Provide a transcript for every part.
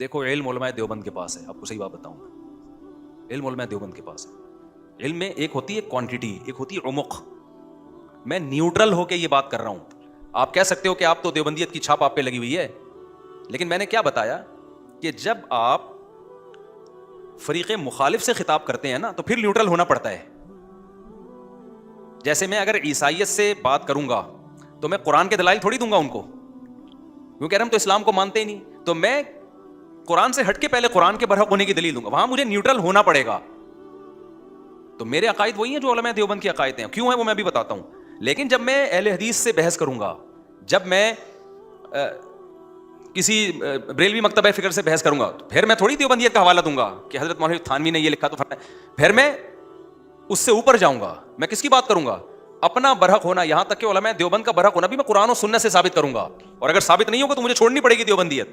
دیکھو علم علماء دیوبند کے پاس ہے، آپ کو صحیح بات بتاؤں گا، علم علماء دیوبند کے پاس ہے۔ علم میں ایک ہوتی ہے کوانٹٹی، ایک ہوتی ہے عمق۔ میں نیوٹرل ہو کے یہ بات کر رہا ہوں۔ آپ کہہ سکتے ہو کہ آپ تو دیوبندیت کی چھاپ آپ پہ لگی ہوئی ہے، لیکن میں نے کیا بتایا کہ جب آپ فریق مخالف سے خطاب کرتے ہیں نا تو پھر نیوٹرل ہونا پڑتا ہے۔ جیسے میں اگر عیسائیت سے بات کروں گا تو میں قرآن کے دلائل تھوڑی دوں گا ان کو، کیوں کہہ رہے ہم تو اسلام کو مانتے ہی نہیں، تو میں قرآن سے ہٹ کے پہلے قرآن کے برحق ہونے کی دلیل دوں گا، وہاں مجھے نیوٹرل ہونا پڑے گا۔ تو میرے عقائد وہی ہیں جو علماء دیوبند کی عقائد ہیں، کیوں ہیں وہ میں بھی بتاتا ہوں۔ لیکن جب میں اہل حدیث سے بحث کروں گا، جب میں کسی بریلوی مکتبہ فکر سے بحث کروں گا، تو پھر میں تھوڑی دیوبندیت کا حوالہ دوں گا کہ حضرت مولوی تھانوی نے یہ لکھا تو پھر میں اس سے اوپر جاؤں گا۔ میں کس کی بات کروں گا؟ اپنا برحق ہونا، یہاں تک کہ علماء دیوبند کا برحق ہونا بھی میں قرآن و سنت سے ثابت کروں گا، اور اگر ثابت نہیں ہوگا تو مجھے چھوڑنی پڑے گی دیوبندیت۔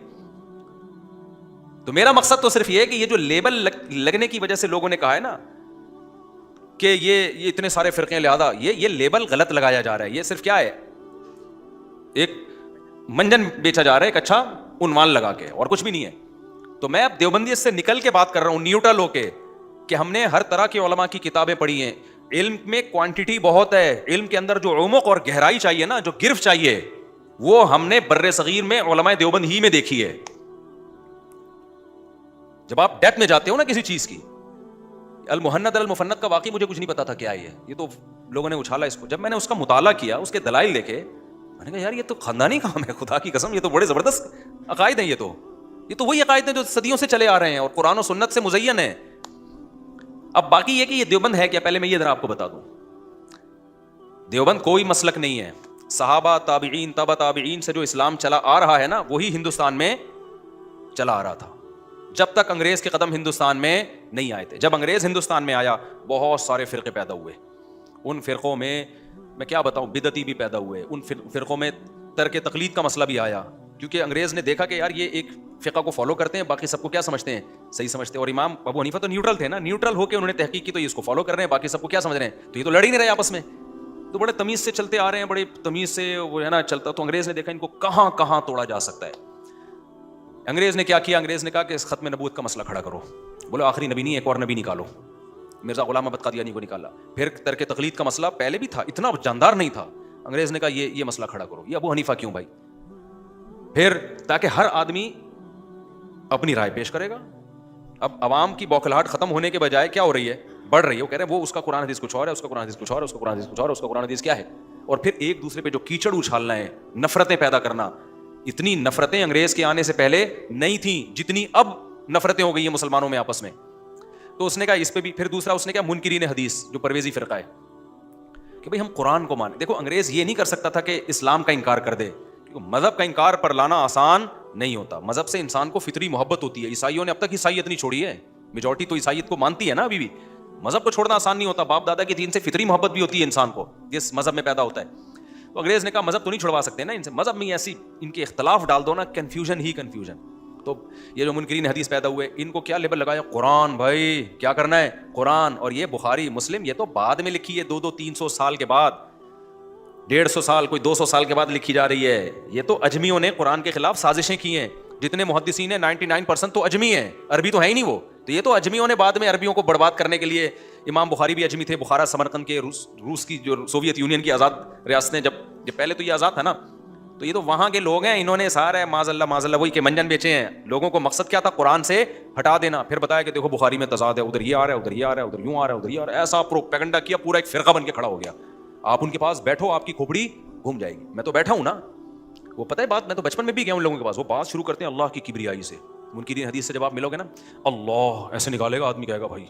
تو میرا مقصد تو صرف یہ ہے کہ یہ جو لیبل لگنے کی وجہ سے لوگوں نے کہا ہے نا کہ یہ اتنے سارے فرقے ہیں، لہذا یہ لیبل غلط لگایا جا رہا ہے، یہ صرف کیا ہے، ایک منجن بیچا جا رہا ہے ایک اچھا عنوان لگا کے، اور کچھ بھی نہیں ہے۔ تو میں اب دیوبندیت سے نکل کے بات کر رہا ہوں، نیوٹرل ہو کے، کہ ہم نے ہر طرح کے علماء کی کتابیں پڑھی ہیں۔ علم میں کوانٹٹی بہت ہے، علم کے اندر جو عمق اور گہرائی چاہیے نا، جو گرفت چاہیے، وہ ہم نے بر صغیر میں علماء دیوبند ہی میں دیکھی ہے۔ جب آپ ڈیپتھ میں جاتے ہو نا کسی چیز کی، المحند المفند کا واقعی مجھے کچھ نہیں پتا تھا کیا ہے یہ تو لوگوں نے اچھالا اس کو۔ جب میں نے اس کا مطالعہ کیا، اس کے دلائل دیکھے، میں نے کہا یار یہ تو خاندانی کام ہے، خدا کی قسم یہ تو بڑے زبردست عقائد ہیں، یہ تو وہی عقائد ہیں جو صدیوں سے چلے آ رہے ہیں اور قرآن و سنت سے مزین ہیں۔ اب باقی یہ کہ یہ دیوبند ہے کیا، پہلے میں یہ ذرا آپ کو بتا دوں، دیوبند کوئی مسلک نہیں ہے۔ صحابہ، تابعین، تبع تابعین سے جو اسلام چلا آ رہا ہے نا، وہی ہندوستان میں چلا آ رہا تھا جب تک انگریز کے قدم ہندوستان میں نہیں آئے تھے۔ جب انگریز ہندوستان میں آیا، بہت سارے فرقے پیدا ہوئے، ان فرقوں میں کیا بتاؤں، بدعتی بھی پیدا ہوئے، ان فرقوں میں ترک تقلید کا مسئلہ بھی آیا، کیونکہ انگریز نے دیکھا کہ یار یہ ایک فقہ کو فالو کرتے ہیں، باقی سب کو کیا سمجھتے ہیں، صحیح سمجھتے ہیں۔ اور امام ابو حنیفہ تو نیوٹرل تھے نا، نیوٹرل ہو کے انہوں نے تحقیق کی تو یہ اس کو فالو کر رہے ہیں، باقی سب کو کیا سمجھ رہے ہیں، تو یہ تو لڑ ہی نہیں رہے آپس میں، تو بڑے تمیز سے چلتے آ رہے ہیں، بڑے تمیز سے وہ ہے نا چلتا۔ تو انگریز نے دیکھا ان کو کہاں کہاں توڑا جا سکتا ہے۔ انگریز نے کیا کیا، انگریز نے کہا کہ اس ختم نبوت کا مسئلہ کھڑا کرو، بولو آخری نبی نہیں، ایک اور نبی نکالو، مرزا غلام احمد قادیانی کو نکالا۔ پھر ترک تقلید کا مسئلہ پہلے بھی تھا، اتنا جاندار نہیں تھا، انگریز نے کہا یہ مسئلہ کھڑا کرو، یہ ابو حنیفہ کیوں بھائی، پھر تاکہ ہر آدمی اپنی رائے پیش کرے گا۔ اب عوام کی بوکھلاہٹ ختم ہونے کے بجائے کیا ہو رہی ہے، بڑھ رہی ہے، وہ کہہ رہے ہیں وہ اس کا قرآن حدیث کچھ اور ہے، اس کا قرآن حدیث کچھ اور ہے، اس کا قرآن حدیث کچھ اور ہے، اس کا قرآن حدیث کیا ہے، اور پھر ایک دوسرے پہ جو کیچڑ اچھالنا ہے، نفرتیں پیدا کرنا۔ اتنی نفرتیں انگریز کے آنے سے پہلے نہیں تھیں جتنی اب نفرتیں ہو گئی ہیں مسلمانوں میں آپس میں۔ تو اس نے کہا اس پہ بھی، پھر دوسرا اس نے کہا منکرین حدیث جو پرویزی فرقہ ہے کہ بھئی ہم قرآن کو مانیں۔ دیکھو انگریز یہ نہیں کر سکتا تھا کہ اسلام کا انکار کر دے، کیونکہ مذہب کا انکار پر لانا آسان نہیں ہوتا، مذہب سے انسان کو فطری محبت ہوتی ہے۔ عیسائیوں نے اب تک عیسائیت نہیں چھوڑی ہے، میجورٹی تو عیسائیت کو مانتی ہے نا ابھی بھی۔ مذہب کو چھوڑنا آسان نہیں ہوتا، باپ دادا کے دین سے فطری محبت بھی ہوتی ہے انسان کو جس مذہب میں پیدا ہوتا ہے۔ تو انگریز نے کہا مذہب تو نہیں چھڑوا سکتے نا ان سے، مذہب میں ایسی ان کے اختلاف ڈال دو نا، کنفیوژن ہی کنفیوژن۔ تو یہ جو منکرین حدیث پیدا ہوئے، ان کو کیا لیبل لگایا، قرآن، بھائی کیا کرنا ہے قرآن، اور یہ بخاری مسلم یہ تو بعد میں لکھی ہے، 200-300 سال کے بعد، 150 سال کوئی 200 سال کے بعد لکھی جا رہی ہے۔ یہ تو اجمیوں نے قرآن کے خلاف سازشیں کی ہیں، جتنے محدثین ہیں 99% تو اجمی ہیں، عربی تو ہے ہی نہیں وہ، تو یہ تو اجمیوں نے بعد میں عربیوں کو برباد کرنے کے لیے، امام بخاری بھی اجمی تھے، بخارا سمرقند کے، روس کی جو سوویت یونین کی آزاد ریاستیں جب پہلے تو یہ آزاد تھا نا، تو یہ تو وہاں کے لوگ ہیں، انہوں نے سارا معاذ اللہ وہی کہ منجن بیچے ہیں لوگوں کو۔ مقصد کیا تھا، قرآن سے ہٹا دینا، پھر بتایا کہ دیکھو بخاری میں تضاد ہے، ادھر یہ آ رہا ہے، ادھر یہ آ رہا ہے، ادھر یوں آ رہا ہے، ادھر یہ آ رہا ہے، ایسا پروپیگنڈا کیا، پورا ایک فرقہ بن کے کھڑا ہو گیا۔ آپ ان کے پاس بیٹھو، آپ کی کھوپڑی گھوم جائے گی۔ میں تو بیٹھا ہوں نا، وہ پتہ ہے بات، میں تو بچپن میں بھی گیا ان لوگوں کے پاس، وہ بات شروع کرتے ہیں اللہ کی کبریائی سے، منکرین حدیث سے جب آپ ملو گے نا، اللہ ایسے نکالے گا آدمی، کہے گا بھائی